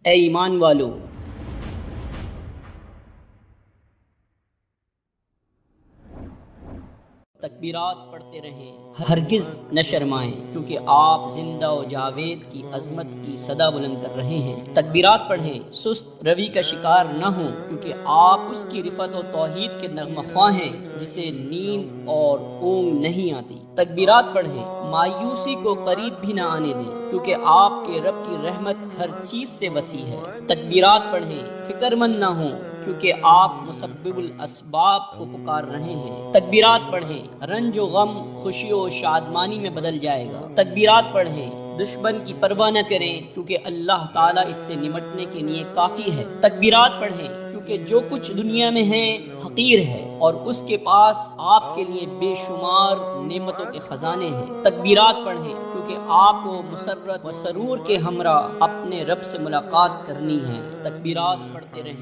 اے ایمان والو، تکبیرات پڑھتے رہیں، ہرگز نہ شرمائیں، کیونکہ آپ زندہ و جاوید کی عظمت کی صدا بلند کر رہے ہیں۔ تکبیرات پڑھیں، سست روی کا شکار نہ ہوں، کیونکہ آپ اس کی رفعت و توحید کے نغمہ خواں ہیں جسے نیند اور اونگ نہیں آتی۔ تکبیرات پڑھیں، مایوسی کو قریب بھی نہ آنے دیں، کیونکہ آپ کے رب کی رحمت ہر چیز سے وسیع ہے۔ تکبیرات پڑھیں، فکر مند نہ ہوں، کیونکہ آپ مسبب الاسباب کو پکار رہے ہیں۔ تکبیرات پڑھیں، رنج و غم خوشی و شادمانی میں بدل جائے گا۔ تکبیرات پڑھیں، دشمن کی پرواہ نہ کریں، کیونکہ اللہ تعالیٰ اس سے نمٹنے کے لیے کافی ہے۔ تکبیرات پڑھیں، کیونکہ جو کچھ دنیا میں ہے حقیر ہے اور اس کے پاس آپ کے لیے بے شمار نعمتوں کے خزانے ہیں۔ تکبیرات پڑھیں، کیونکہ آپ کو مسرت و سرور کے ہمراہ اپنے رب سے ملاقات کرنی ہے۔ تکبیرات پڑھتے رہیں۔